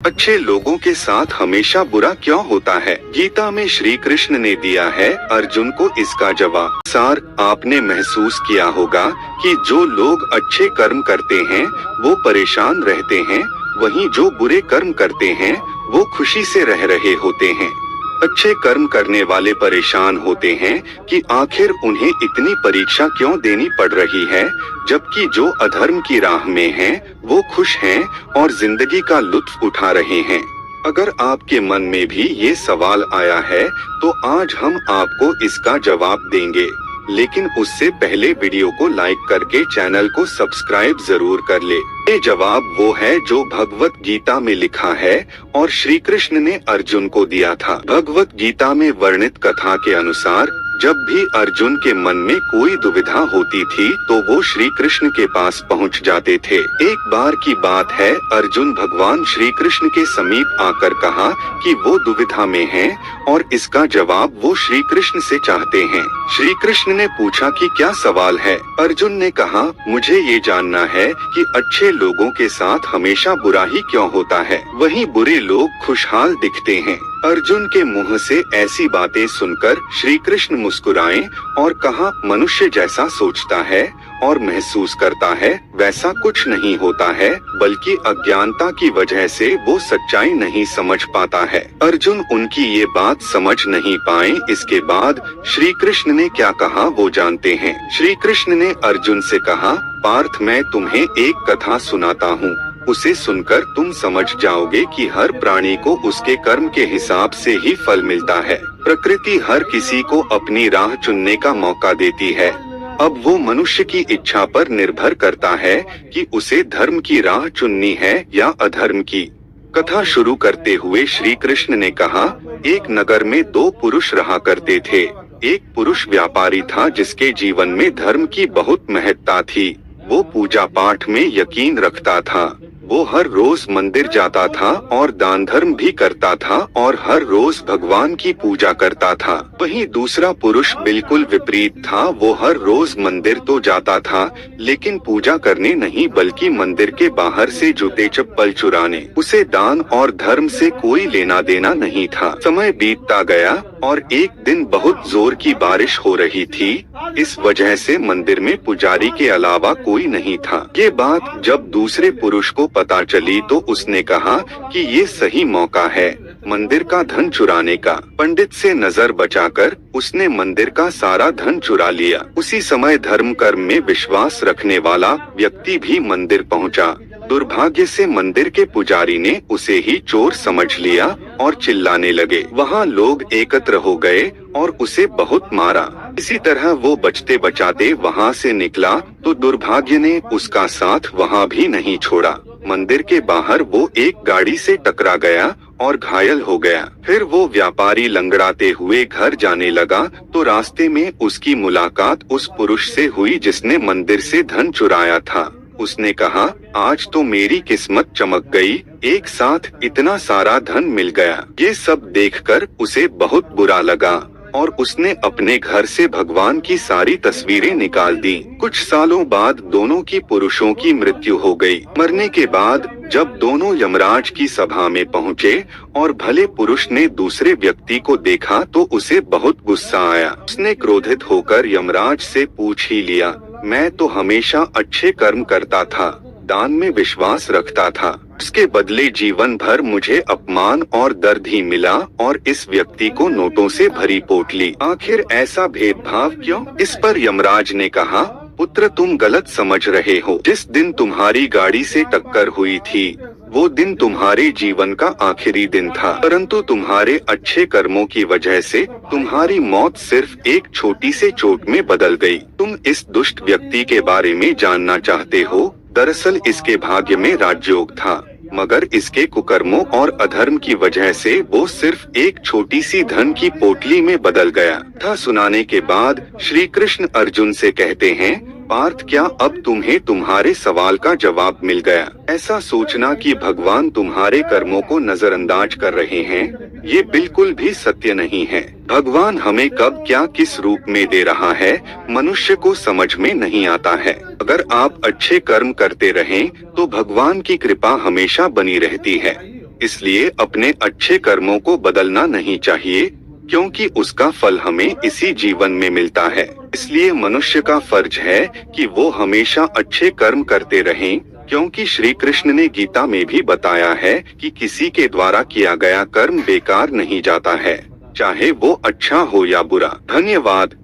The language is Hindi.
अच्छे लोगों के साथ हमेशा बुरा क्यों होता है? गीता में श्री कृष्ण ने दिया है अर्जुन को इसका जवाब। सार आपने महसूस किया होगा कि जो लोग अच्छे कर्म करते हैं वो परेशान रहते हैं, वहीं जो बुरे कर्म करते हैं वो खुशी से रह रहे होते हैं। अच्छे कर्म करने वाले परेशान होते हैं कि आखिर उन्हें इतनी परीक्षा क्यों देनी पड़ रही है, जबकि जो अधर्म की राह में हैं, वो खुश हैं और जिंदगी का लुत्फ उठा रहे हैं। अगर आपके मन में भी ये सवाल आया है तो आज हम आपको इसका जवाब देंगे, लेकिन उससे पहले वीडियो को लाइक करके चैनल को सब्सक्राइब जरूर कर ले। ये जवाब वो है जो भगवत गीता में लिखा है और श्री कृष्ण ने अर्जुन को दिया था। भगवत गीता में वर्णित कथा के अनुसार जब भी अर्जुन के मन में कोई दुविधा होती थी तो वो श्री कृष्ण के पास पहुंच जाते थे। एक बार की बात है, अर्जुन भगवान श्री कृष्ण के समीप आकर कहा कि वो दुविधा में हैं और इसका जवाब वो श्री कृष्ण से चाहते हैं। श्री कृष्ण ने पूछा कि क्या सवाल है? अर्जुन ने कहा, मुझे ये जानना है कि अच्छे लोगों के साथ हमेशा बुरा ही क्यों होता है, वहीं बुरे लोग खुशहाल दिखते हैं। अर्जुन के मुंह से ऐसी बातें सुनकर श्री कृष्ण मुस्कुराए और कहा, मनुष्य जैसा सोचता है और महसूस करता है वैसा कुछ नहीं होता है, बल्कि अज्ञानता की वजह से वो सच्चाई नहीं समझ पाता है। अर्जुन उनकी ये बात समझ नहीं पाए। इसके बाद श्री कृष्ण ने क्या कहा वो जानते हैं। श्री कृष्ण ने अर्जुन से कहा, पार्थ मैं तुम्हें एक कथा सुनाता हूँ, उसे सुनकर तुम समझ जाओगे कि हर प्राणी को उसके कर्म के हिसाब से ही फल मिलता है। प्रकृति हर किसी को अपनी राह चुनने का मौका देती है। अब वो मनुष्य की इच्छा पर निर्भर करता है कि उसे धर्म की राह चुननी है या अधर्म की। कथा शुरू करते हुए श्री कृष्ण ने कहा, एक नगर में दो पुरुष रहा करते थे। एक पुरुष व्यापारी था जिसके जीवन में धर्म की बहुत महत्ता थी। वो पूजा पाठ में यकीन रखता था। वो हर रोज मंदिर जाता था और दान धर्म भी करता था और हर रोज भगवान की पूजा करता था। वहीं दूसरा पुरुष बिल्कुल विपरीत था। वो हर रोज मंदिर तो जाता था लेकिन पूजा करने नहीं, बल्कि मंदिर के बाहर से जूते चप्पल चुराने। उसे दान और धर्म से कोई लेना देना नहीं था। समय बीतता गया और एक दिन बहुत जोर की बारिश हो रही थी। इस वजह से मंदिर में पुजारी के अलावा कोई नहीं था। ये बात जब दूसरे पुरुष को पता चली तो उसने कहा कि ये सही मौका है मंदिर का धन चुराने का। पंडित से नजर बचाकर उसने मंदिर का सारा धन चुरा लिया। उसी समय धर्म कर्म में विश्वास रखने वाला व्यक्ति भी मंदिर पहुंचा। दुर्भाग्य से मंदिर के पुजारी ने उसे ही चोर समझ लिया और चिल्लाने लगे। वहाँ लोग एकत्र हो गए और उसे बहुत मारा। इसी तरह वो बचते बचाते वहाँ से निकला तो दुर्भाग्य ने उसका साथ वहाँ भी नहीं छोड़ा। मंदिर के बाहर वो एक गाड़ी से टकरा गया और घायल हो गया। फिर वो व्यापारी लंगड़ाते हुए घर जाने लगा तो रास्ते में उसकी मुलाकात उस पुरुष से हुई जिसने मंदिर से धन चुराया था। उसने कहा, आज तो मेरी किस्मत चमक गई, एक साथ इतना सारा धन मिल गया। ये सब देखकर उसे बहुत बुरा लगा और उसने अपने घर से भगवान की सारी तस्वीरें निकाल दी। कुछ सालों बाद दोनों की पुरुषों की मृत्यु हो गई। मरने के बाद जब दोनों यमराज की सभा में पहुँचे और भले पुरुष ने दूसरे व्यक्ति को देखा तो उसे बहुत गुस्सा आया। उसने क्रोधित होकर यमराज से पूछ ही लिया, मैं तो हमेशा अच्छे कर्म करता था, दान में विश्वास रखता था, उसके बदले जीवन भर मुझे अपमान और दर्द ही मिला और इस व्यक्ति को नोटों से भरी पोटली। आखिर ऐसा भेदभाव क्यों? इस पर यमराज ने कहा, पुत्र तुम गलत समझ रहे हो। जिस दिन तुम्हारी गाड़ी से टक्कर हुई थी वो दिन तुम्हारे जीवन का आखिरी दिन था, परंतु तुम्हारे अच्छे कर्मों की वजह से तुम्हारी मौत सिर्फ एक छोटी सी चोट में बदल गई। तुम इस दुष्ट व्यक्ति के बारे में जानना चाहते हो? दरअसल इसके भाग्य में राजयोग था, मगर इसके कुकर्मों और अधर्म की वजह से वो सिर्फ एक छोटी सी धन की पोटली में बदल गया था। सुनाने के बाद श्री कृष्ण अर्जुन से कहते हैं, पार्थ क्या अब तुम्हें तुम्हारे सवाल का जवाब मिल गया? ऐसा सोचना कि भगवान तुम्हारे कर्मों को नजरअंदाज कर रहे हैं, ये बिल्कुल भी सत्य नहीं है। भगवान हमें कब क्या किस रूप में दे रहा है मनुष्य को समझ में नहीं आता है। अगर आप अच्छे कर्म करते रहें तो भगवान की कृपा हमेशा बनी रहती है। इसलिए अपने अच्छे कर्मों को बदलना नहीं चाहिए, क्योंकि उसका फल हमें इसी जीवन में मिलता है। इसलिए मनुष्य का फर्ज है कि वो हमेशा अच्छे कर्म करते रहें, क्योंकि श्री कृष्ण ने गीता में भी बताया है कि किसी के द्वारा किया गया कर्म बेकार नहीं जाता है, चाहे वो अच्छा हो या बुरा। धन्यवाद।